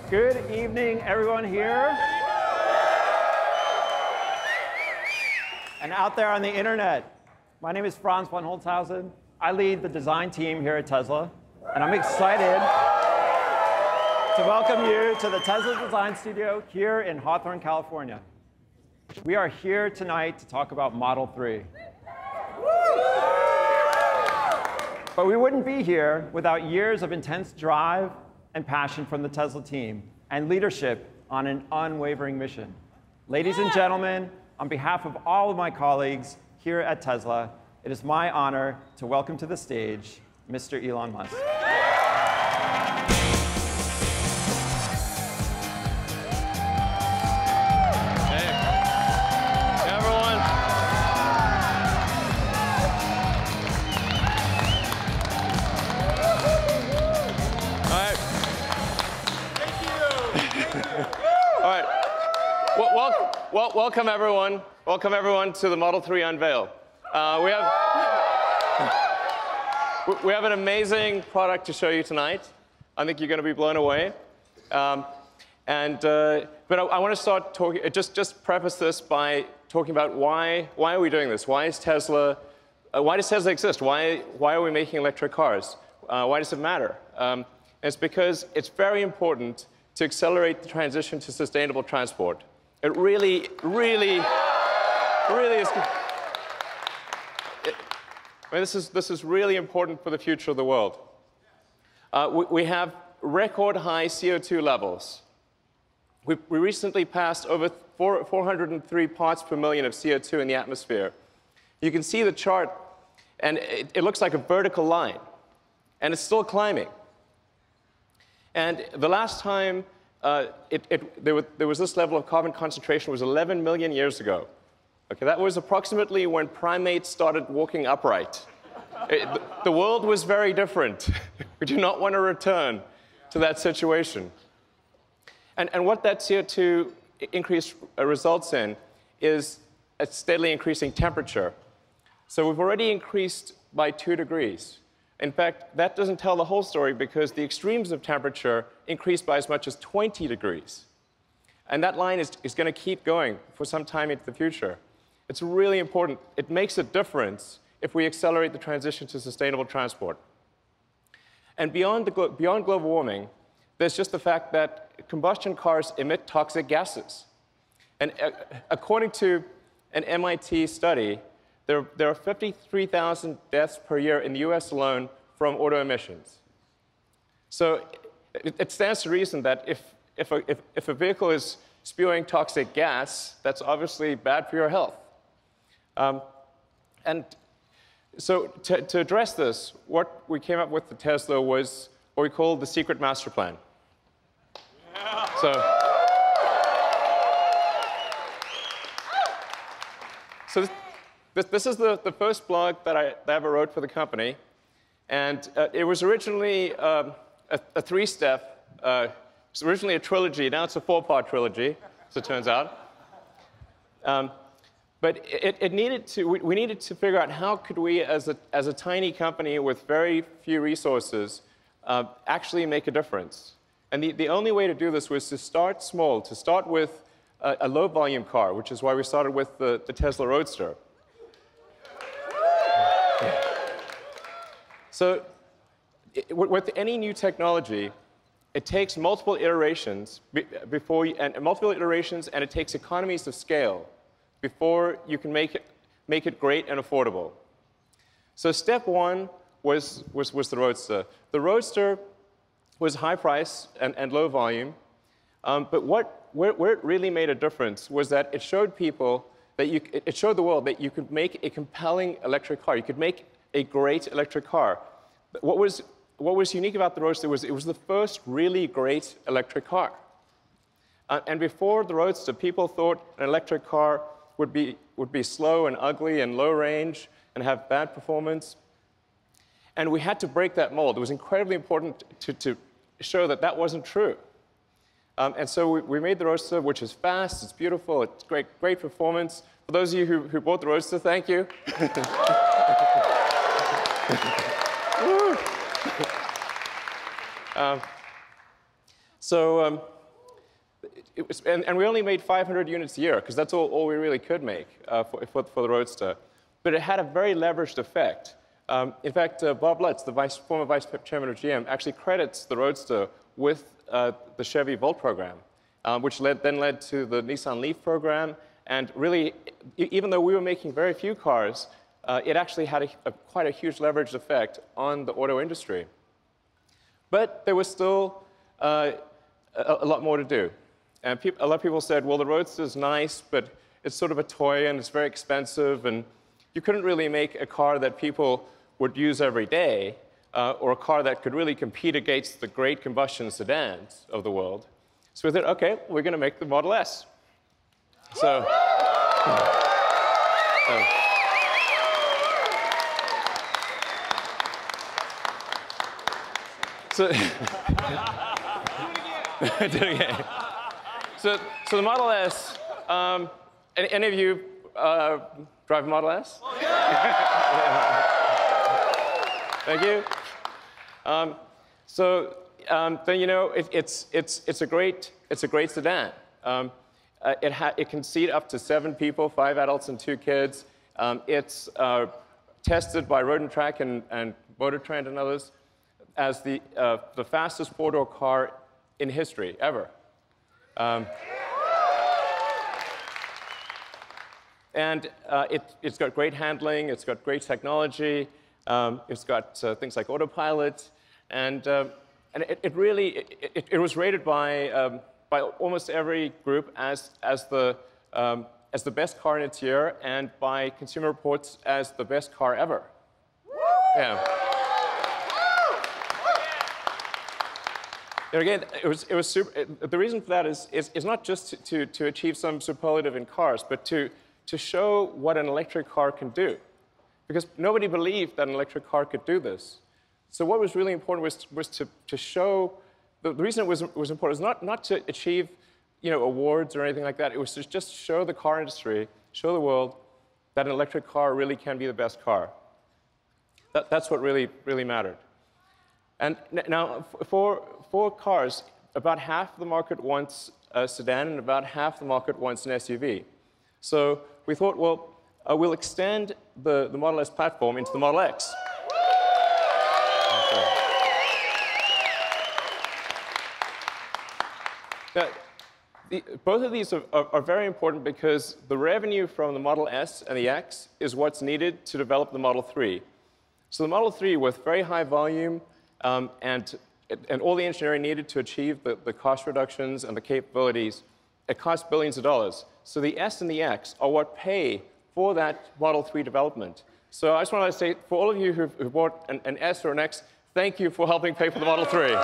Good evening, everyone here. And out there on the internet. My name is Franz von Holzhausen. I lead the design team here at Tesla. And I'm excited to welcome you to the Tesla Design Studio here in Hawthorne, California. We are here tonight to talk about Model 3. But we wouldn't be here without years of intense drive and passion from the Tesla team and leadership on an unwavering mission. Ladies and gentlemen, on behalf of all of my colleagues here at Tesla, it is my honor to welcome to the stage Mr. Elon Musk. Welcome everyone. Welcome everyone to the Model 3 unveil. We have an amazing product to show you tonight. I think you're going to be blown away. But I want to start talking. Just preface this by talking about why are we doing this? Why does Tesla exist? Why are we making electric cars? Why does it matter? It's because it's very important to accelerate the transition to sustainable transport. It really is. This is really important for the future of the world. We have record high CO2 levels. We recently passed over 403 parts per million of CO2 in the atmosphere. You can see the chart, and it looks like a vertical line, and it's still climbing. And the last time there was this level of carbon concentration was 11 million years ago. Okay, that was approximately when primates started walking upright. The world was very different. We do not want to return to that situation. And what that CO2 increase results in is a steadily increasing temperature. So we've already increased by 2 degrees. In fact, that doesn't tell the whole story because the extremes of temperature increased by as much as 20 degrees. And that line is going to keep going for some time into the future. It's really important. It makes a difference if we accelerate the transition to sustainable transport. And beyond global warming, there's just the fact that combustion cars emit toxic gases. And according to an MIT study, there are 53,000 deaths per year in the US alone from auto emissions. So it stands to reason that if a vehicle is spewing toxic gas, that's obviously bad for your health. And so to address this, what we came up with at Tesla was what we call the secret master plan. Yeah. This is the first blog that I ever wrote for the company, and it was originally a 3-step. It was originally a trilogy. Now it's a 4-part trilogy, as it turns out. But we needed to figure out how could we, as a tiny company with very few resources, actually make a difference. And the only way to do this was to start small, to start with a low-volume car, which is why we started with the Tesla Roadster. So with any new technology, it takes multiple iterations and it takes economies of scale before you can make it great and affordable. So step 1 was the Roadster. The Roadster was high price and low volume, but where it really made a difference was that it showed people that it showed the world that you could make a compelling electric car. You could make a great electric car. What was unique about the Roadster was it was the first really great electric car. And before the Roadster, people thought an electric car would be slow and ugly and low range and have bad performance. And we had to break that mold. It was incredibly important to show that that wasn't true. And so we made the Roadster, which is fast, it's beautiful, it's great performance. For those of you who bought the Roadster, thank you. and we only made 500 units a year, because that's all we really could make for the Roadster. But it had a very leveraged effect. In fact, Bob Lutz, the former vice chairman of GM, actually credits the Roadster with the Chevy Volt program, which then led to the Nissan Leaf program. And really, even though we were making very few cars, it actually had quite a huge leveraged effect on the auto industry. But there was still a lot more to do. And a lot of people said, well, the Roadster is nice, but it's sort of a toy, and it's very expensive, and you couldn't really make a car that people would use every day, or a car that could really compete against the great combustion sedans of the world. So we thought, OK, we're going to make the Model S. So So the Model S, any of you drive a Model S? Oh, yeah. Thank you. Then you know it's a great sedan. It can seat up to 7 people, 5 adults and 2 kids. It's tested by Road and Track and Motor Trend and others as the fastest 4-door car in history ever. And it's got great handling. It's got great technology. It's got things like autopilot, and it was rated by almost every group as the best car in its year, and by Consumer Reports as the best car ever. Yeah. And again, it was super. The reason for that is not just to achieve some superlative in cars, but to show what an electric car can do. Because nobody believed that an electric car could do this. So what was really important was to show, the reason it was important was not to achieve awards or anything like that. It was to just show the car industry, show the world that an electric car really can be the best car. That's what really mattered. And now for cars, about half the market wants a sedan and about half the market wants an SUV. So we thought, well, we'll extend the Model S platform into the Model X. Both of these are very important because the revenue from the Model S and the X is what's needed to develop the Model 3. So the Model 3, with very high volume and all the engineering needed to achieve the cost reductions and the capabilities, it costs billions of dollars. So the S and the X are what pay for that Model 3 development. So I just want to say, for all of you who've bought an S or an X, thank you for helping pay for the Model 3.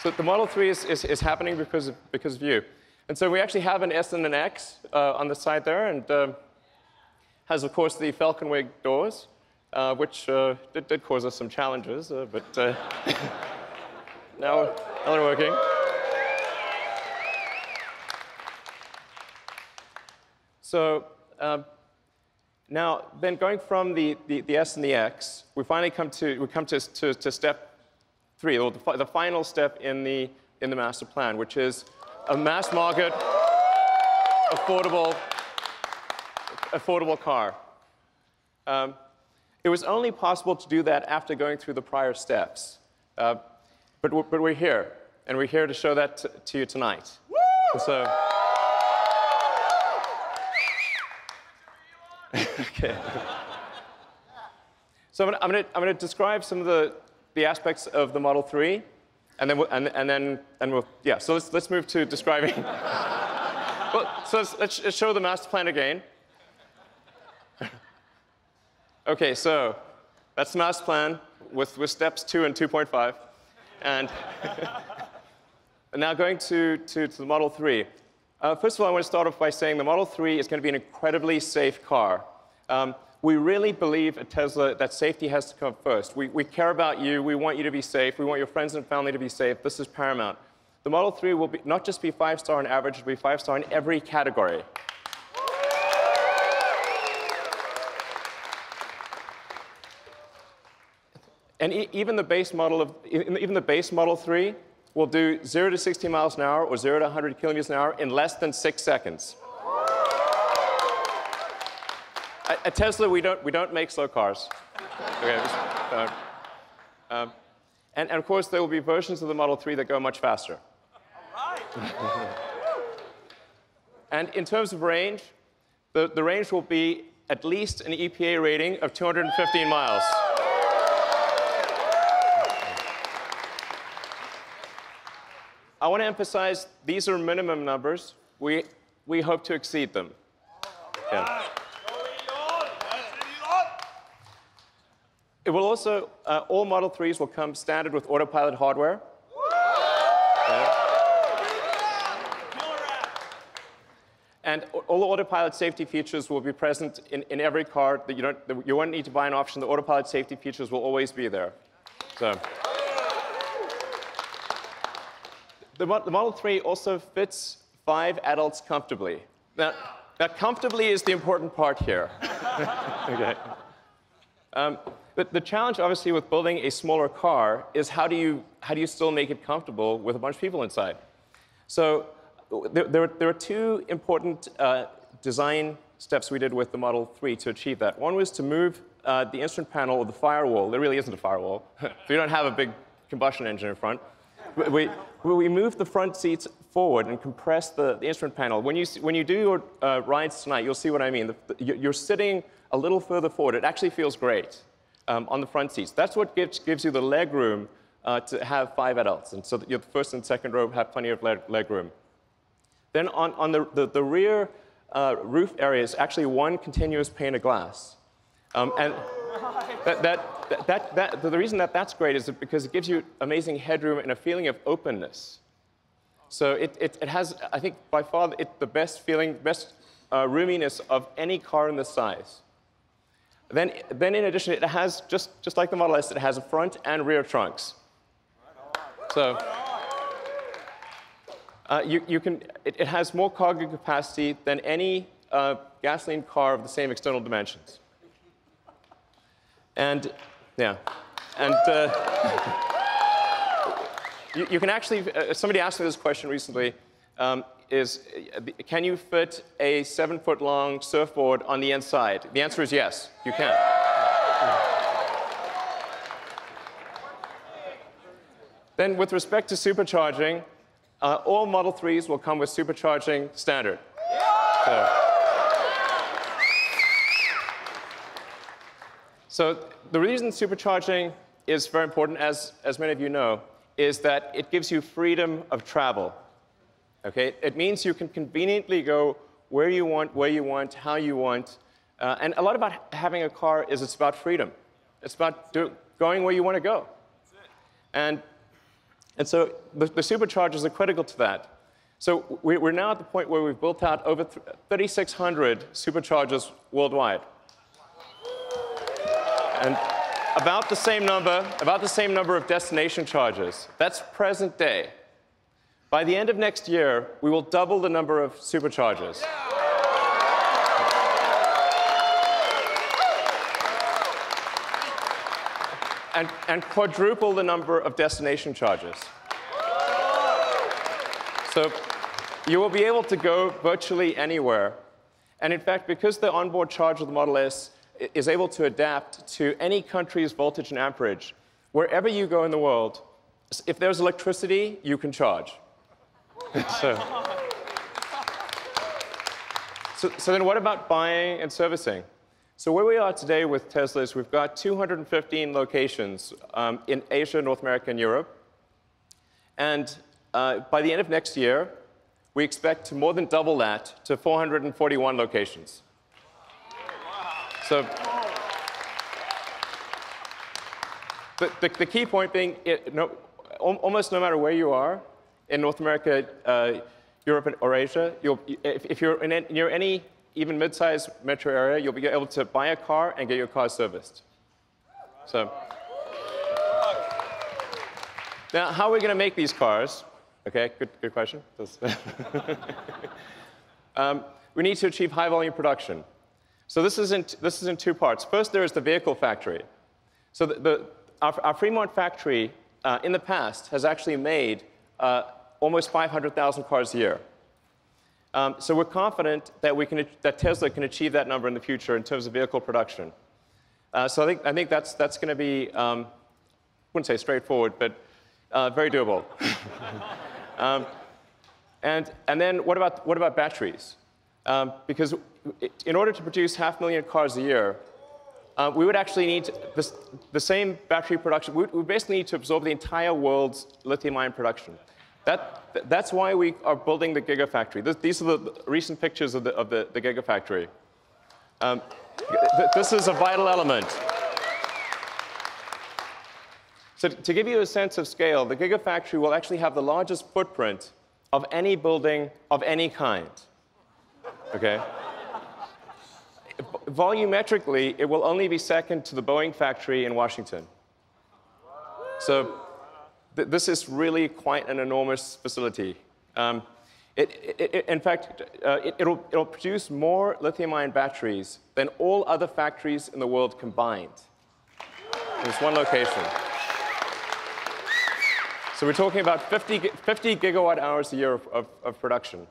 So the Model 3 is happening because of you. And so we actually have an S and an X on the side there, and has, of course, the Falcon Wing doors, which did cause us some challenges, but now they're working. So now, then going from the S and the X, we finally come to step 3, or the final step in the master plan, which is a mass market, affordable car. It was only possible to do that after going through the prior steps. But we're here, and we're here to show that to you tonight. So, okay. So I'm going to describe some of the aspects of the Model 3, and then we'll yeah. So let's move to describing. Well, so let's show the master plan again. Okay, so that's the master plan with steps 2 and 2.5. And now going to the Model 3. First of all, I want to start off by saying the Model 3 is going to be an incredibly safe car. We really believe at Tesla that safety has to come first. We care about you. We want you to be safe. We want your friends and family to be safe. This is paramount. The Model 3 will not just be 5-star on average, it will be 5-star in every category. And even the base Model 3 will do 0 to 60 miles an hour or 0 to 100 kilometers an hour in less than 6 seconds. At Tesla, we don't make slow cars. Okay, and of course, there will be versions of the Model 3 that go much faster. And in terms of range, the range will be at least an EPA rating of 215 miles. I want to emphasize these are minimum numbers. We hope to exceed them. Yeah. It will also, all Model 3s will come standard with autopilot hardware. Okay. And all the autopilot safety features will be present in every car. That you won't need to buy an option. The autopilot safety features will always be there. So. The Model 3 also fits 5 adults comfortably. Now comfortably is the important part here. Okay. But the challenge, obviously, with building a smaller car is how do you still make it comfortable with a bunch of people inside? So there are two important design steps we did with the Model 3 to achieve that. One was to move the instrument panel, or the firewall. There really isn't a firewall. We don't have a big combustion engine in front. We moved the front seats forward and compressed the instrument panel. When you do your rides tonight, you'll see what I mean. You're sitting a little further forward. It actually feels great on the front seats. That's what gives you the leg room to have 5 adults. And so that your first and second row have plenty of leg room. Then on the rear roof area is actually one continuous pane of glass. And the reason that that's great is because it gives you amazing headroom and a feeling of openness. So it has, I think, by far the best roominess of any car in this size. Then in addition, it has, just like the Model S, it has a front and rear trunks. So it has more cargo capacity than any gasoline car of the same external dimensions. And yeah, and you can actually, somebody asked me this question recently, can you fit a 7-foot-long surfboard on the inside? The answer is yes, you can. Then with respect to supercharging, all Model 3s will come with supercharging standard. So the reason supercharging is very important, as many of you know, is that it gives you freedom of travel. Okay? It means you can conveniently go where you want, how you want. And a lot about having a car is it's about freedom. It's about going where you want to go. And so the superchargers are critical to that. So we're now at the point where we've built out over 3,600 superchargers worldwide. And about the same number of destination chargers. That's present day. By the end of next year, we will double the number of superchargers. And quadruple the number of destination chargers. So you will be able to go virtually anywhere. And in fact, because the onboard charger of the Model S is able to adapt to any country's voltage and amperage, wherever you go in the world, if there's electricity, you can charge. So then what about buying and servicing? So where we are today with Tesla is we've got 215 locations in Asia, North America, and Europe. And by the end of next year, we expect to more than double that to 441 locations. So the key point being, almost no matter where you are, in North America, Europe, or Asia, if you're near any even mid-sized metro area, you'll be able to buy a car and get your car serviced. So now, how are we going to make these cars? Okay, good question. We need to achieve high-volume production. So this is in 2 parts. First, there is the vehicle factory. So our Fremont factory in the past has actually made almost 500,000 cars a year. So we're confident that Tesla can achieve that number in the future in terms of vehicle production. So I think that's going to be, I wouldn't say straightforward, but very doable. And then what about batteries? Because in order to produce 500,000 cars a year, we would actually need the same battery production. We basically need to absorb the entire world's lithium-ion production. That's why we are building the Gigafactory. These are the recent pictures of the Gigafactory. This is a vital element. So to give you a sense of scale, the Gigafactory will actually have the largest footprint of any building of any kind. Okay? Volumetrically, it will only be second to the Boeing factory in Washington. So this is really quite an enormous facility. In fact, it'll produce more lithium-ion batteries than all other factories in the world combined. In this one location. So we're talking about 50 gigawatt hours a year of production.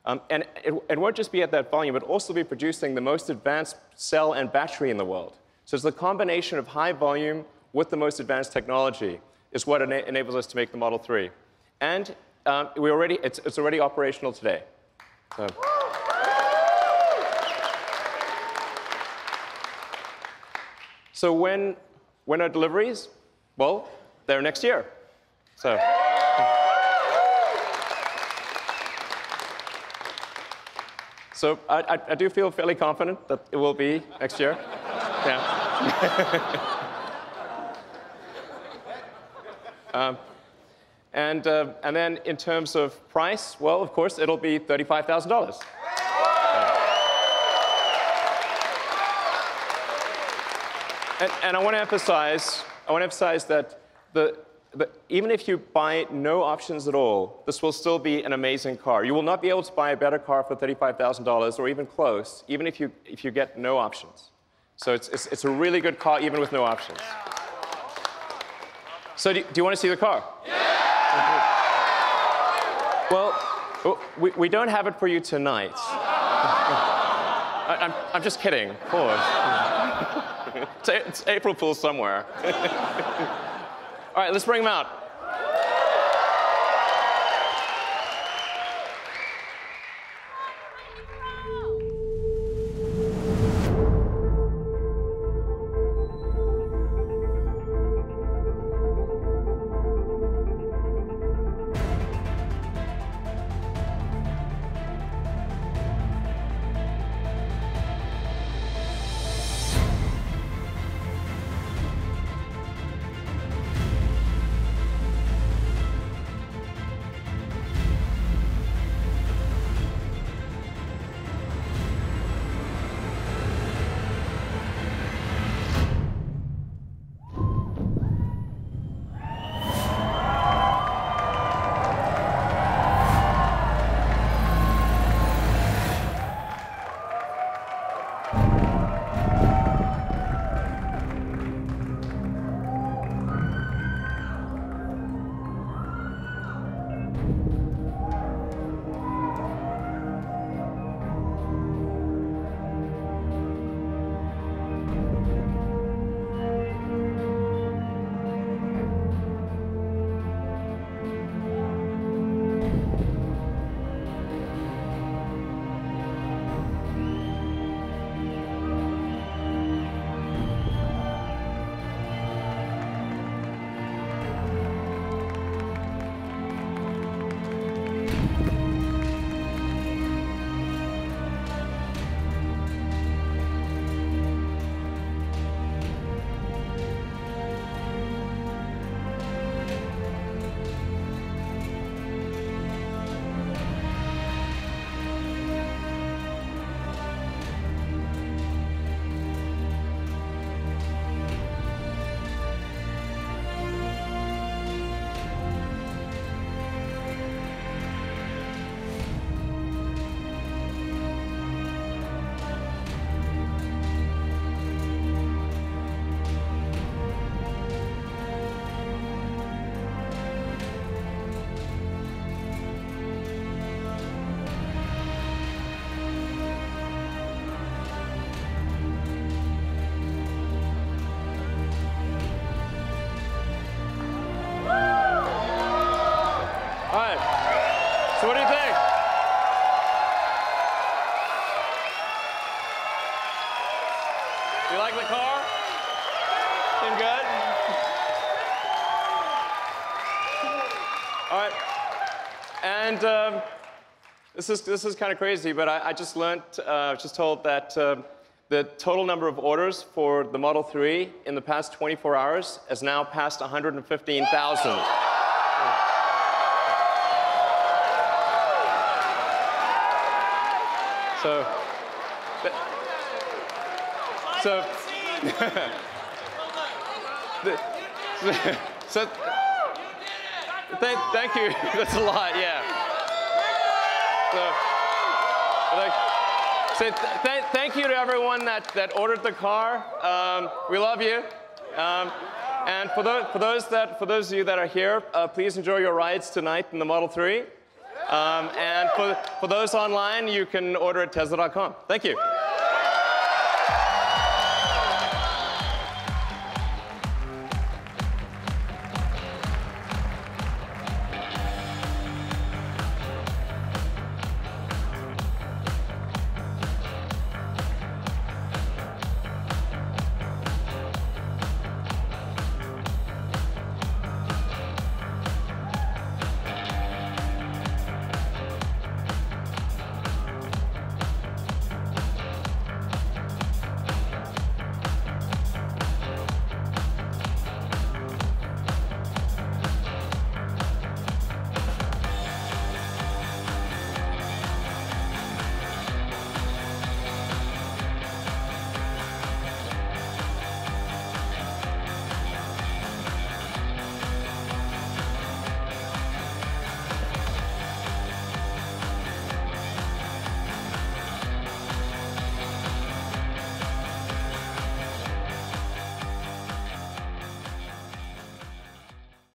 And it won't just be at that volume, but also be producing the most advanced cell and battery in the world. So it's the combination of high volume with the most advanced technology is what enables us to make the Model 3. And it's already operational today. So when are deliveries? Well, they're next year. So I do feel fairly confident that it will be next year. Yeah. And then in terms of price, well, of course, it'll be $35,000. And I want to emphasize that even if you buy no options at all, this will still be an amazing car. You will not be able to buy a better car for $35,000 or even close, even if you get no options. So it's a really good car even with no options. So do you want to see the car? Yeah! Well, we don't have it for you tonight. I'm just kidding, of course. It's April Fool's somewhere. All right, let's bring them out. And this is kind of crazy, but I just learned, just told that the total number of orders for the Model 3 in the past 24 hours has now passed 115,000. Thank you. That's a lot, yeah. Thank you to everyone that ordered the car. We love you. And for those of you that are here, please enjoy your rides tonight in the Model 3. And for those online, you can order at Tesla.com. Thank you.